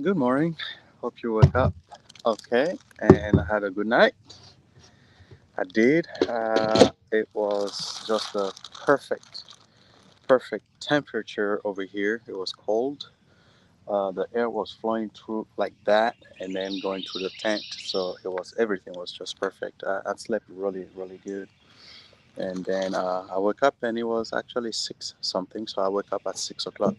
Good morning. Hope you woke up okay and had a good night. I did. It was just a perfect temperature over here. It was cold. The air was flowing through like that and then going through the tent. So everything was just perfect. I slept really good. And then I woke up and it was actually six something. So I woke up at 6 o'clock.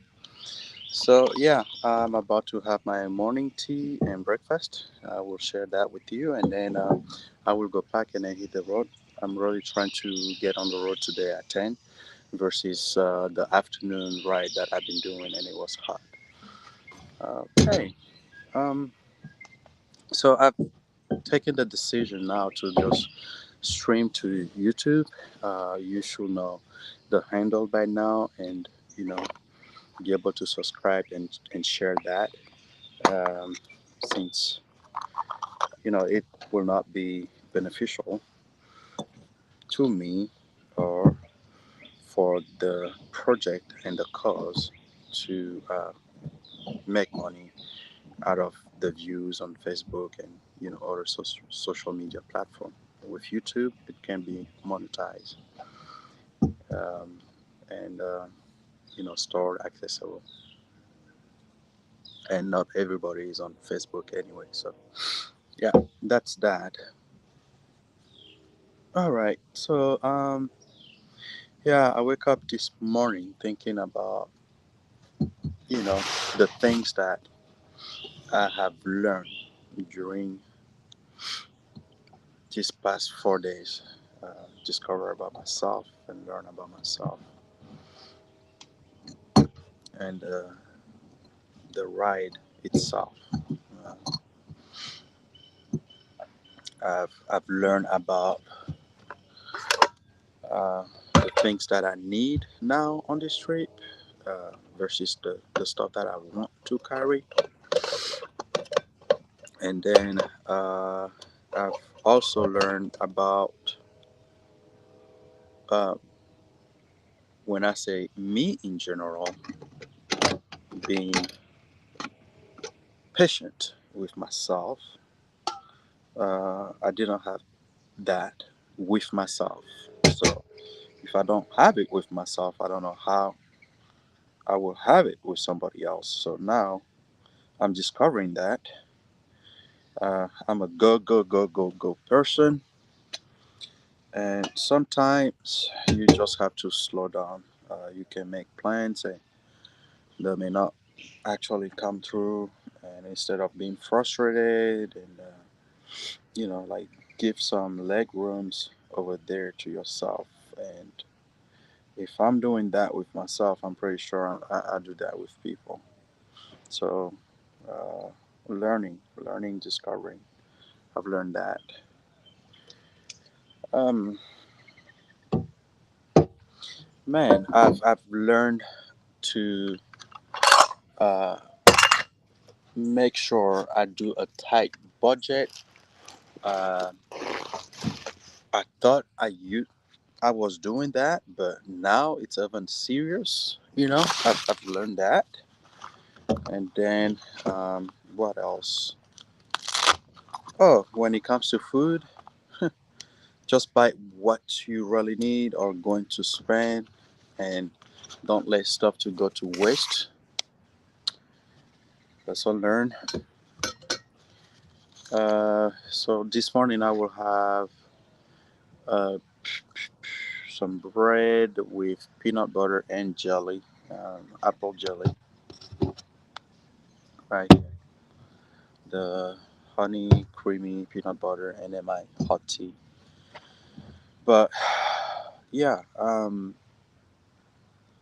So yeah, I'm about to have my morning tea and breakfast. I will share that with you, and then I will go back and then hit the road. I'm really trying to get on the road today at 10 versus the afternoon ride that I've been doing, and it was hot. Okay, um, so I've taken the decision now to just stream to YouTube. You should know the handle by now, and you know, be able to subscribe and share that. Um, since it will not be beneficial to me or for the project and the cause to make money out of the views on Facebook and other social media platform. With YouTube, it can be monetized um, and stored accessible. And not everybody is on Facebook anyway. So yeah, that's that. All right. So yeah, I wake up this morning thinking about, you know, the things that I have learned during these past 4 days. Discover about myself and learn about myself and the ride itself. Uh, I've learned about the things that I need now on this trip versus the stuff that I want to carry. And then I've also learned about uh, when I say me in general, being patient with myself. I didn't have that with myself. So if I don't have it with myself, I don't know how I will have it with somebody else. So now I'm discovering that I'm a go person. And sometimes you just have to slow down. You can make plans and they may not actually come through. And instead of being frustrated and like give some leg rooms over there to yourself. And if I'm doing that with myself, I'm pretty sure I do that with people. So uh, learning, discovering. I've learned that. Um, man, I've learned to uh, make sure I do a tight budget. Uh, I was doing that, but now it's even serious. I've learned that. And then what else? Oh, when it comes to food, just buy what you really need or going to spend, and don't let stuff to go to waste. That's all learn. So this morning I will have uh, some bread with peanut butter and jelly, apple jelly, right? The honey, creamy peanut butter, and then my hot tea. But yeah,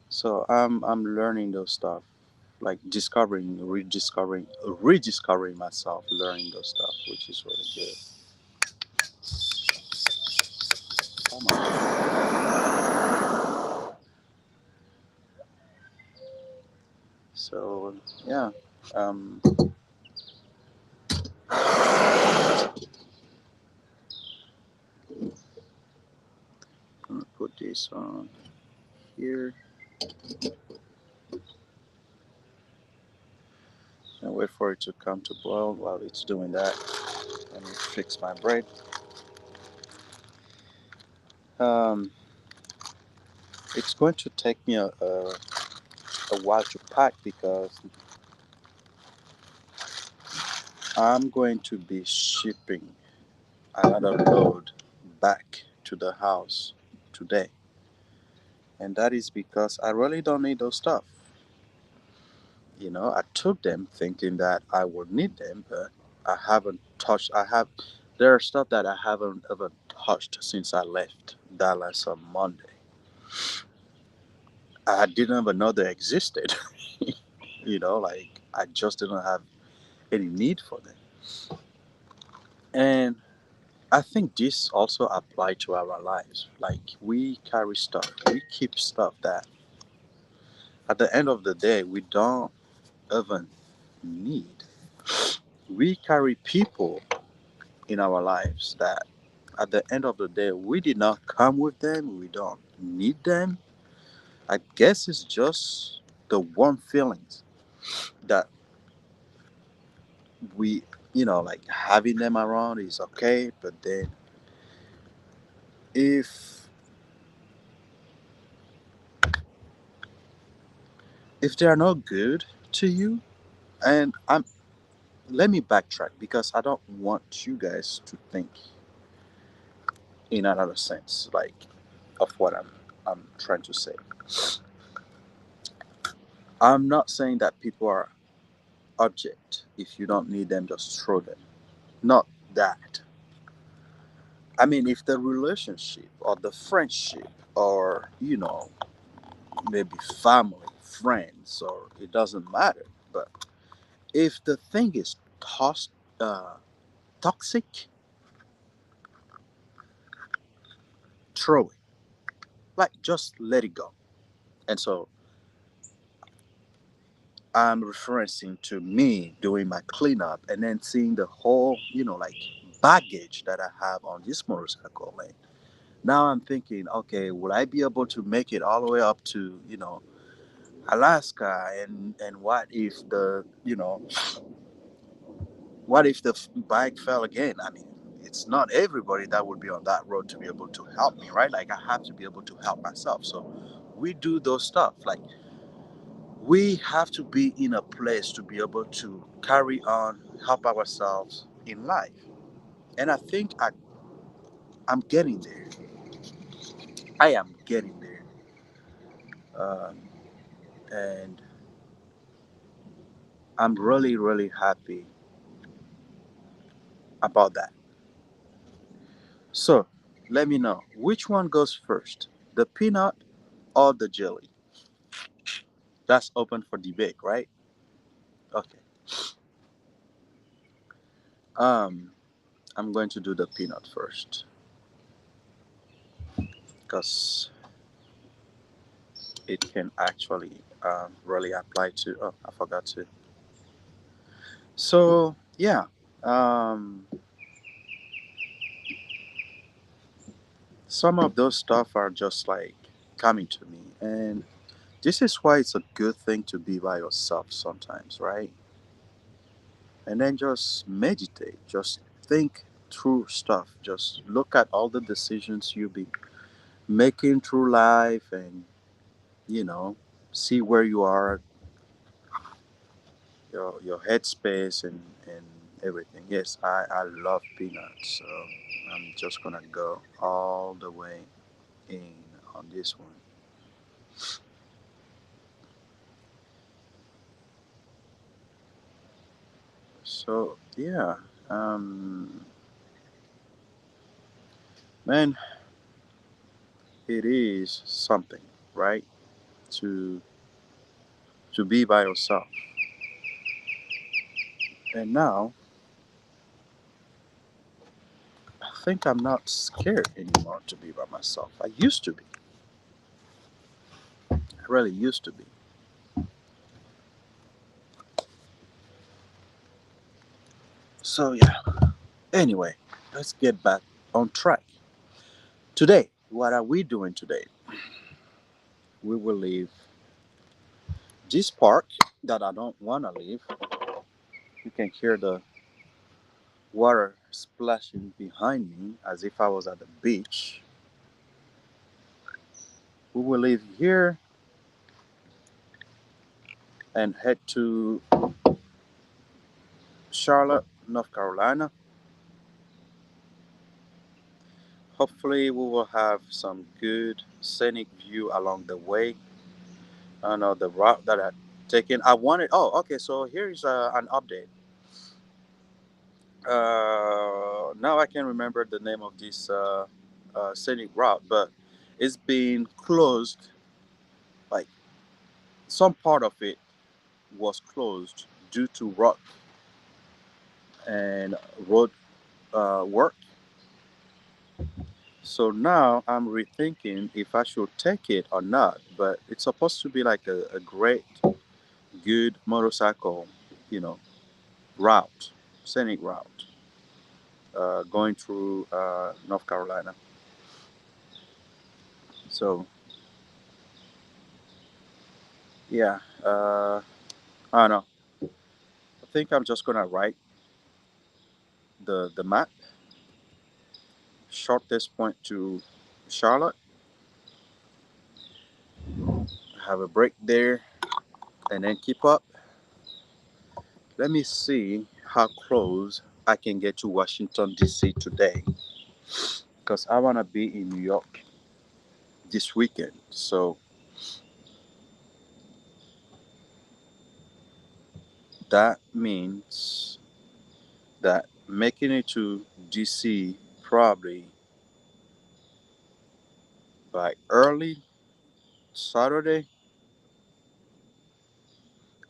so I'm learning those stuff, like rediscovering myself, learning those stuff, which is really good. Come on. So yeah, I'm gonna put this on here. and wait for it to come to boil. While it's doing that, let me fix my bread. Um, it's going to take me a while to pack because I'm going to be shipping another load back to the house today. And that is because I really don't need those stuff. I took them thinking that I would need them, but I haven't touched. There are stuff that I haven't ever touched since I left Dallas on Monday. I didn't even know they existed. Like I just didn't have any need for them. And I think this also applies to our lives. Like we carry stuff, we keep stuff that at the end of the day we don't even need. We carry people in our lives that at the end of the day we did not come with them, we don't need them. I guess it's just the warm feelings that we like having them around is okay, but then if they are not good to you, and I'm let me backtrack because I don't want you guys to think in another sense like of what I'm trying to say. I'm not saying that people are object. If you don't need them, just throw them. Not that. I mean, if the relationship or the friendship or maybe family, friends, or it doesn't matter, but if the thing is uh, toxic, throw it. Like just let it go. And so I'm referencing to me doing my cleanup and then seeing the whole, like baggage that I have on this motorcycle lane. Now I'm thinking, okay, will I be able to make it all the way up to, Alaska? And what if the bike fell again? I mean, it's not everybody that would be on that road to be able to help me, right? Like I have to be able to help myself. So we do those stuff. Like we have to be in a place to be able to carry on, help ourselves in life. And I think I'm getting there. I am getting there. Um, and I'm really, really happy about that. So let me know which one goes first, the peanut or the jelly? That's open for debate, right? Okay. Um, I'm going to do the peanut first because it can actually really apply to. Oh, I forgot to. So yeah, um, some of those stuff are just like coming to me, and this is why it's a good thing to be by yourself sometimes, right? And then just meditate, just think through stuff, just look at all the decisions you've been making through life, and you know, see where you are, your headspace, and everything. Yes, I love peanuts, so I'm just gonna go all the way in on this one. So yeah, um, man, it is something, right? To be by yourself. And now I think I'm not scared anymore to be by myself. I used to be. I really used to be. So yeah. Anyway, let's get back on track. Today, what are we doing today? We will leave this park that I don't want to leave, You can hear the water splashing behind me as if I was at the beach. We will leave here and head to Charlotte, North Carolina. Hopefully, we will have some good scenic view along the way. I don't know the route that I taken. I wanted. Oh, okay. So here's an update. Now I can't remember the name of this scenic route, but it's been closed. Like some part of it was closed due to rock and road work. So now I'm rethinking if I should take it or not. But it's supposed to be like a great, good motorcycle, you know, route, scenic route, going through North Carolina. So yeah, I don't know. I think I'm just gonna write the map, shortest point to Charlotte, have a break there, and then keep up. Let me see how close I can get to Washington D.C. today, because I wanna be in New York this weekend. So that means that making it to DC probably by early Saturday,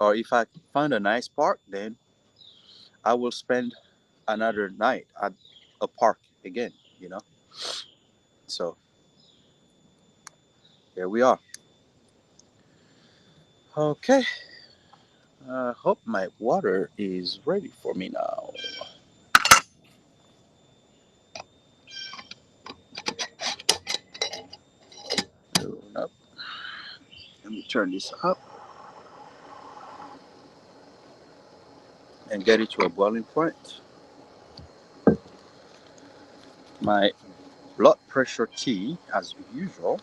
or if I find a nice park, then I will spend another night at a park again, you know. So here we are. Okay, I hope my water is ready for me now. Oh, nope. Let me turn this up and get it to a boiling point. My blood pressure tea, as usual.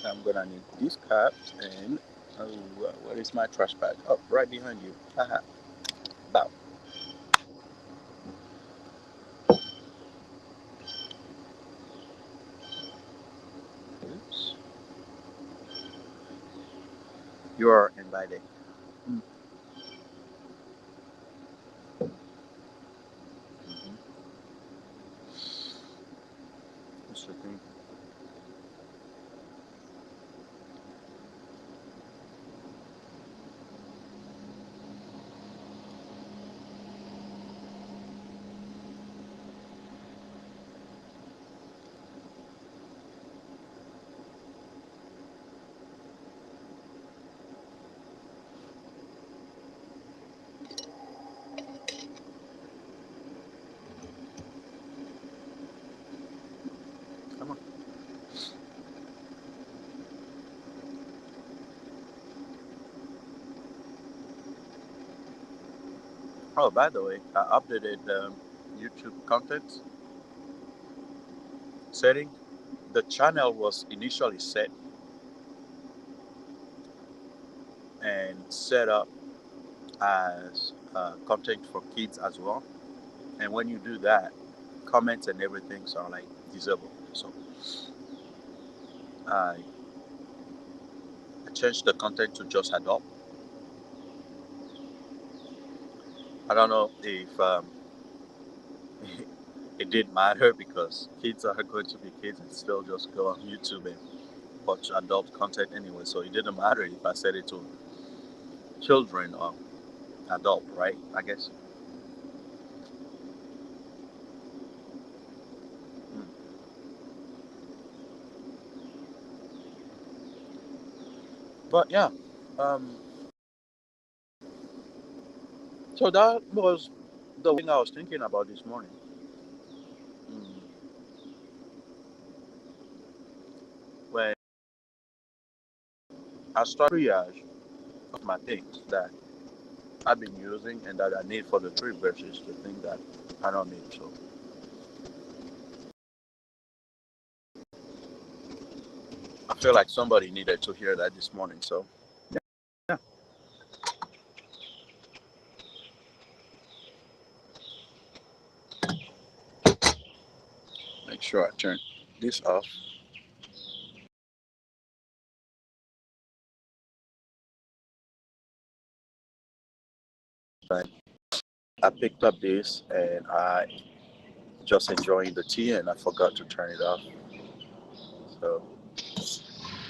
I'm gonna need these cups and oh, where is my trash bag? Oh, right behind you. Haha. Bow. Oops. You are invited. Mm-hmm. That's the thing. Come on. Oh, by the way, I updated the YouTube content setting. The channel was initially set and set up as content for kids as well. And when you do that, comments and everything are like disabled. So I, I changed the content to just adult. I don't know if it did matter because kids are going to be kids and still just go on YouTube and watch adult content anyway. So it didn't matter if I set it to children or adult, right? I guess. Mm. But yeah, um, so that was the thing I was thinking about this morning. I start triage of my things that I've been using and that I need for the trip versus the thing that I don't need. So I feel like somebody needed to hear that this morning. So yeah, make sure I turn this off. Right. I picked up this and I just enjoying the tea and I forgot to turn it off. So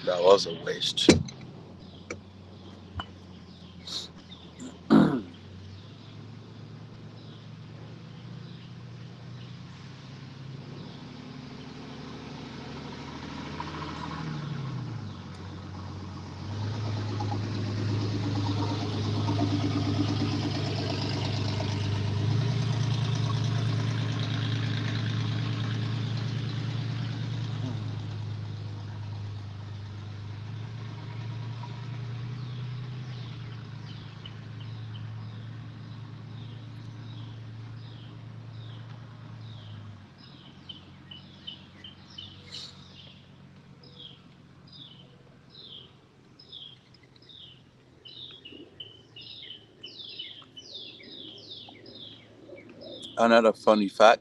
that was a waste. Another funny fact: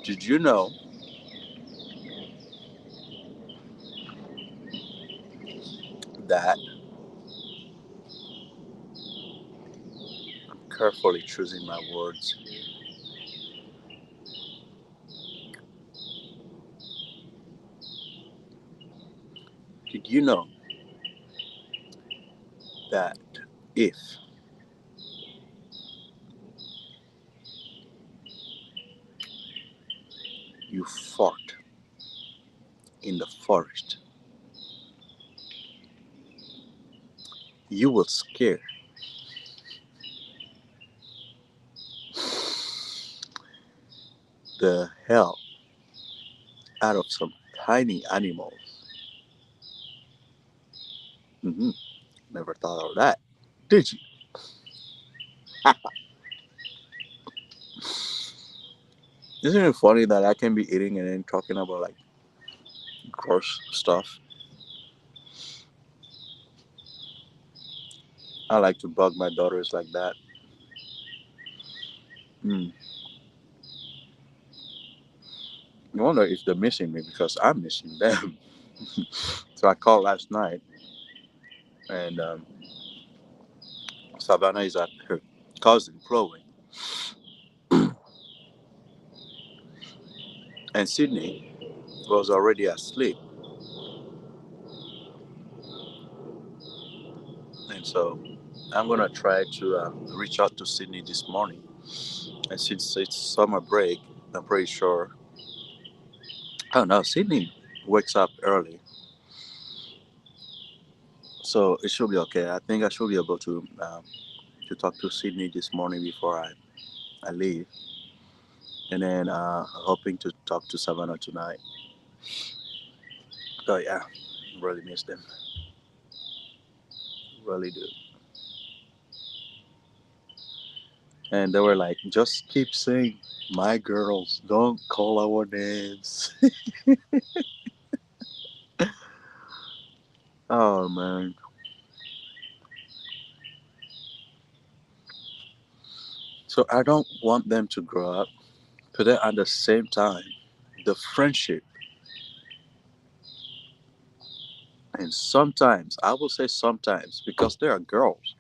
did you know that I'm carefully choosing my words? Did you know that if you fart in the forest, you will scare the hell out of some tiny animals? Hmm. Never thought of that, did you? Isn't it funny that I can be eating and then talking about like gross stuff? I like to bug my daughters like that. Mm. I wonder if they're missing me because I'm missing them. So I called last night, and Savannah is at her cousin Chloe, and Sydney was already asleep. And so I'm gonna try to reach out to Sydney this morning. And since it's summer break, I'm pretty sure. Oh no, Sydney wakes up early, so it should be okay. I think I should be able to talk to Sydney this morning before I leave, and then hoping to talk to Savannah tonight. Oh yeah, really miss them, really do. And they were like, just keep saying my girls, don't call our names. Oh man. So I don't want them to grow up, but then at the same time, the friendship, and sometimes, I will say sometimes, because they are girls,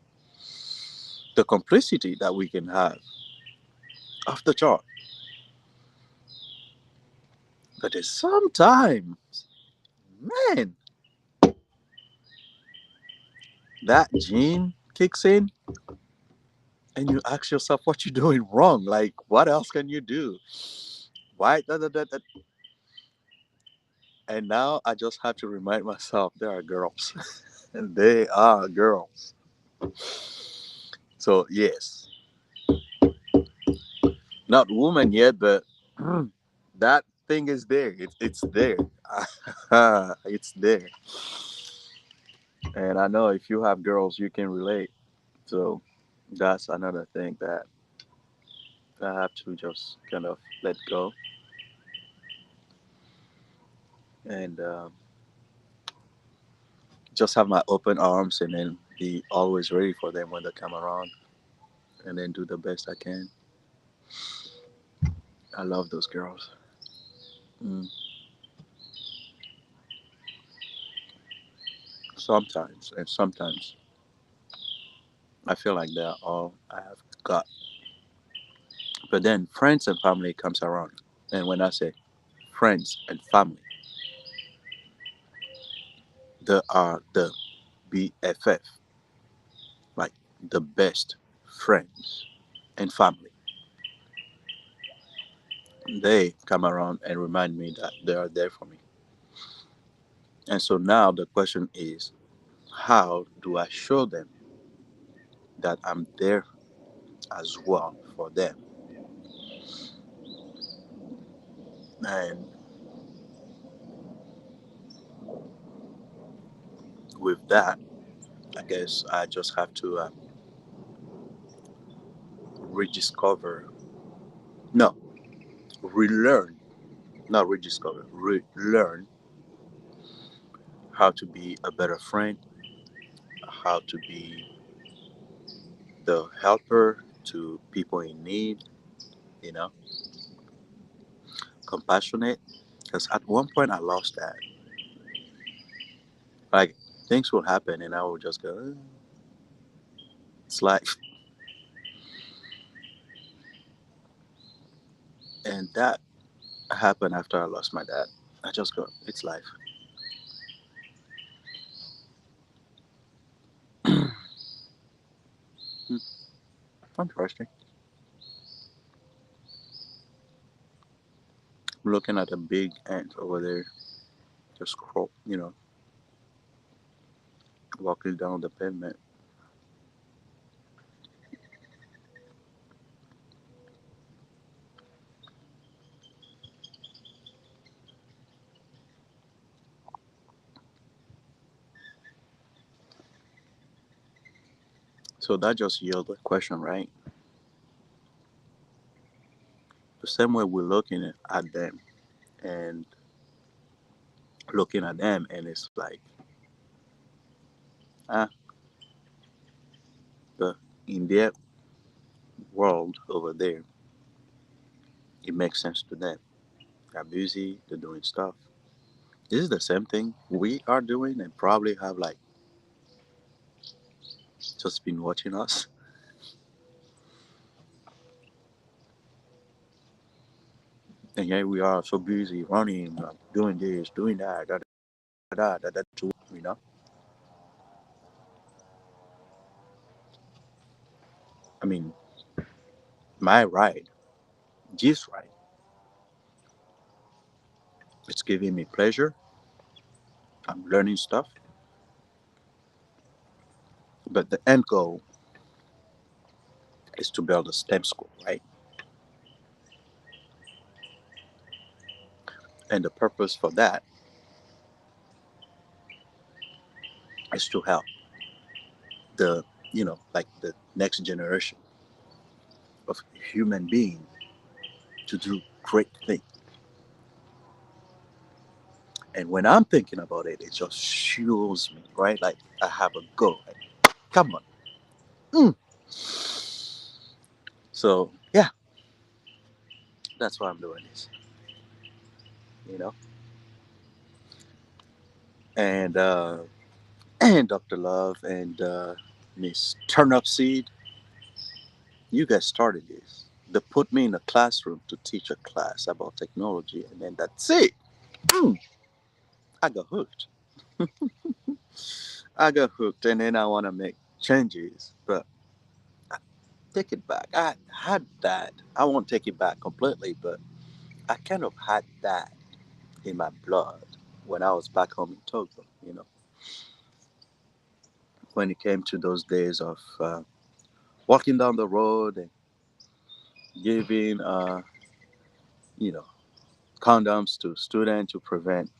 the complicity that we can have off the chart. But then sometimes, man, that gene kicks in and you ask yourself what you're doing wrong. Like, what else can you do? Why? And now I just have to remind myself they are girls. And they are girls. So, yes, not woman yet, but that. thing is there. It's there. It's there. And I know if you have girls, you can relate. So that's another thing that I have to just kind of let go and just have my open arms and then be always ready for them when they come around and then do the best I can. I love those girls. Mm. Sometimes, and sometimes I feel like they're all I have got. But then friends and family comes around. And when I say friends and family, they are the BFF, like the best friends and family. They come around and remind me that they are there for me. And so now the question is, how do I show them that I'm there as well for them? And with that, I guess I just have to rediscover, no, relearn, not rediscover, relearn how to be a better friend, how to be the helper to people in need, you know, compassionate. Because at one point I lost that. Like things will happen and I will just go, it's life. And that happened after I lost my dad. I just go, it's life. Hmm, interesting. I'm looking at a big ant over there, just crawl, walking down the pavement. So that just yields a question, right? The same way we're looking at them and looking at them, and it's like, ah, the in their world over there, it makes sense to them. They're busy, they're doing stuff. This is the same thing we are doing, and probably have like just been watching us. And here we are, so busy running, doing this, doing that, too, you know. I mean, my ride, this ride, it's giving me pleasure. I'm learning stuff, but the end goal is to build a STEM school, right? And the purpose for that is to help the, like the next generation of human being to do great things. And when I'm thinking about it, it just fuels me, right? Like I have a goal. Like, come on. Mm. So yeah, that's why I'm doing this, you know. And and Dr. Love and Miss Turnip Seed, you guys started this. They put me in a classroom to teach a class about technology, and then that's it. Mm, I got hooked. I got hooked, and then I want to make changes, but I take it back. I had that. I won't take it back completely, but I kind of had that in my blood when I was back home in Togo. When it came to those days of walking down the road and giving, you know, condoms to students to prevent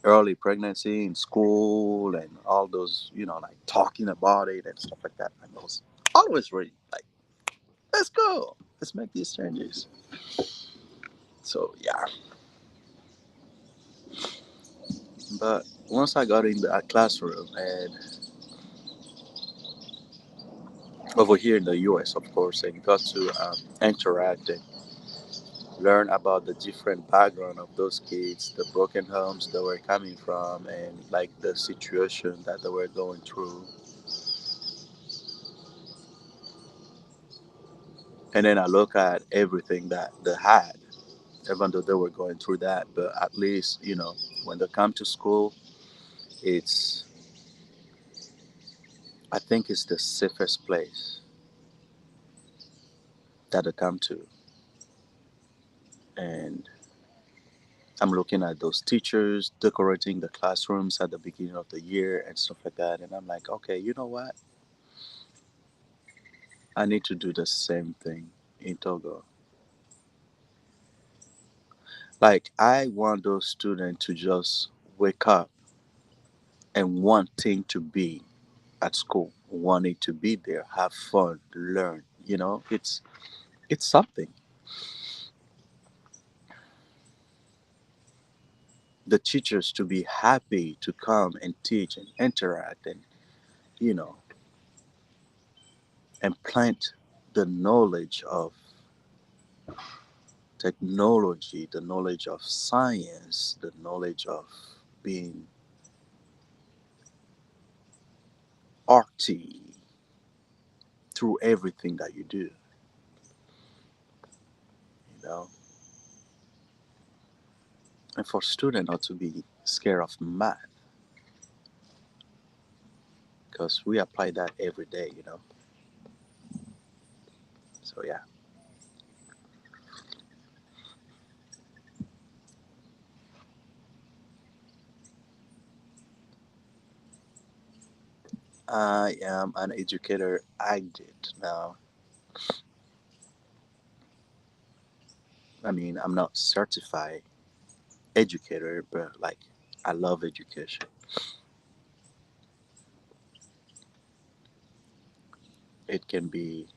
early pregnancy in school and all those, like talking about it and stuff like that. I was always ready, like, let's go, let's make these changes. So yeah, but once I got in that classroom and over here in the US, of course, and got to interact and learn about the different background of those kids, the broken homes they were coming from, and like the situation that they were going through. And then I look at everything that they had, even though they were going through that. But at least, when they come to school, it's, I think it's the safest place that they come to. And I'm looking at those teachers decorating the classrooms at the beginning of the year and stuff like that. And I'm like, okay, you know what? I need to do the same thing in Togo. Like, I want those students to just wake up and wanting to be at school, wanting to be there, have fun, learn. It's something. The teachers to be happy to come and teach and interact and, you know, and plant the knowledge of technology, the knowledge of science, the knowledge of being arty through everything that you do, you know. And for students not to be scared of math, because we apply that every day. So yeah, I am an educator. I did now. I mean, I'm not certified educator, but like, I love education. It can be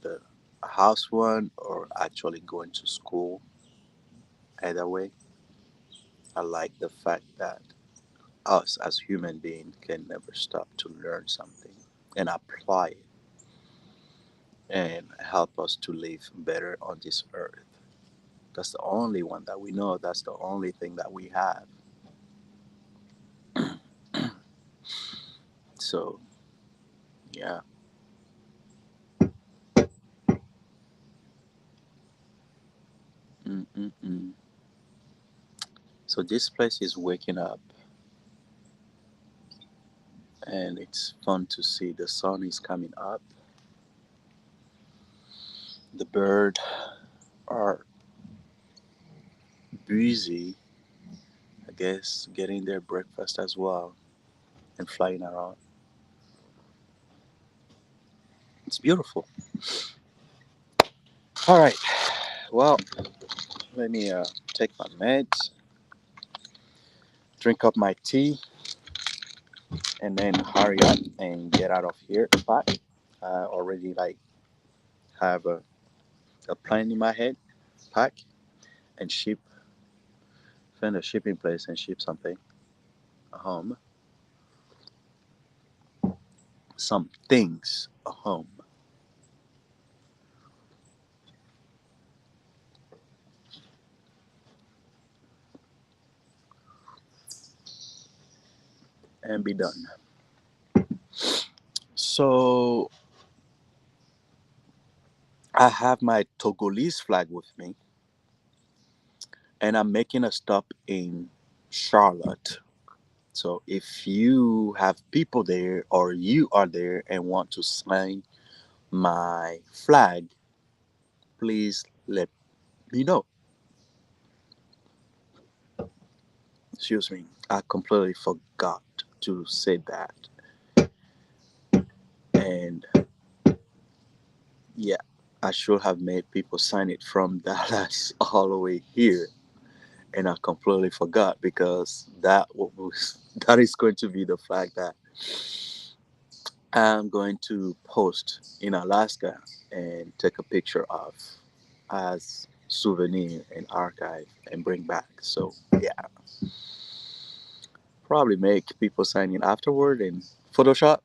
the house one or actually going to school. Either way, I like the fact that us as human beings can never stop to learn something and apply it and help us to live better on this earth. That's the only one that we know. That's the only thing that we have. So yeah. Mm-mm-mm. So this place is waking up, and it's fun to see the sun is coming up. The bird are busy, I guess, getting their breakfast as well and flying around. It's beautiful. All right. Well, let me take my meds, drink up my tea, and then hurry up and get out of here. But I already like have a plan in my head, pack and ship, find a shipping place and ship something home, some things home, and be done. So I have my Togolese flag with me, and I'm making a stop in Charlotte. So if you have people there or you are there and want to sign my flag, please let me know. Excuse me, I completely forgot to say that. And yeah, I should have made people sign it from Dallas all the way here, and I completely forgot because that is going to be the flag that I'm going to post in Alaska and take a picture of as souvenir and archive and bring back. So yeah, probably make people sign in afterward in Photoshop.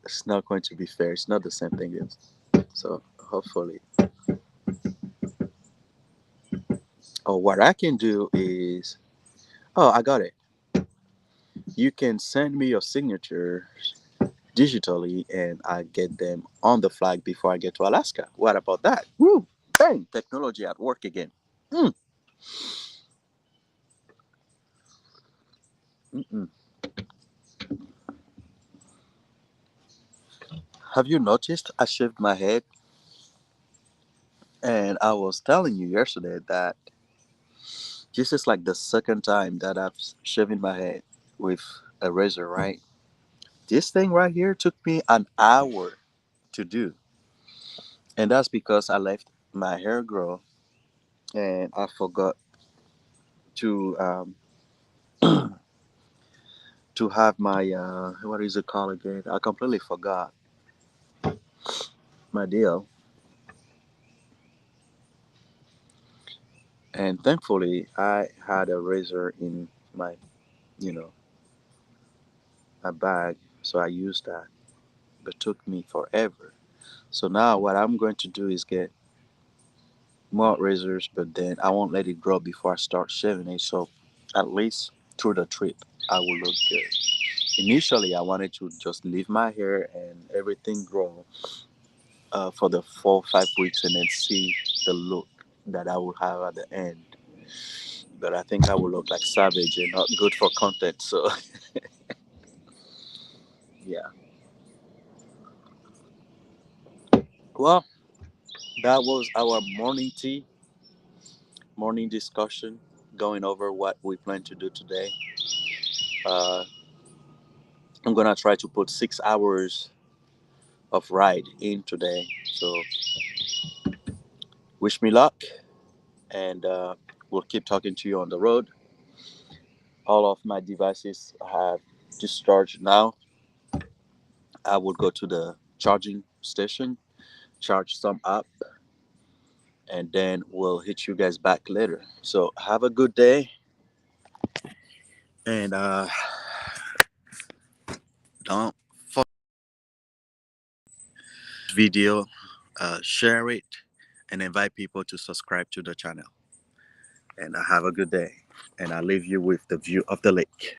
It's not going to be fair. It's not the same thing as so hopefully. Oh, what I can do is oh I got it. You can send me your signature digitally and I get them on the flag before I get to Alaska. What about that? Woo! Bang! Technology at work again. Mm. Mm-mm. Have you noticed I shaved my head? And I was telling you yesterday that this is like the second time that I've shaven my head with a razor, right? This thing right here took me an hour to do. And that's because I left my hair grow and I forgot to to have my what is it called again? I completely forgot my deal. And thankfully I had a razor in my you know my bag, so I used that. But it took me forever. So now what I'm going to do is get more razors, but then I won't let it grow before I start shaving it. So at least through the trip, I will look good. Initially, I wanted to just leave my hair and everything grow for the 4 or 5 weeks and then see the look that I will have at the end. But I think I will look like savage and not good for content. So yeah. Well, that was our morning tea, morning discussion, going over what we plan to do today. Uh, I'm gonna try to put 6 hours of ride in today. So wish me luck, and we'll keep talking to you on the road. All of my devices have discharged now. I will go to the charging station, charge some up, and then we'll hit you guys back later. So have a good day, and don't forget this video, share it, and invite people to subscribe to the channel. And have a good day. And I leave you with the view of the lake.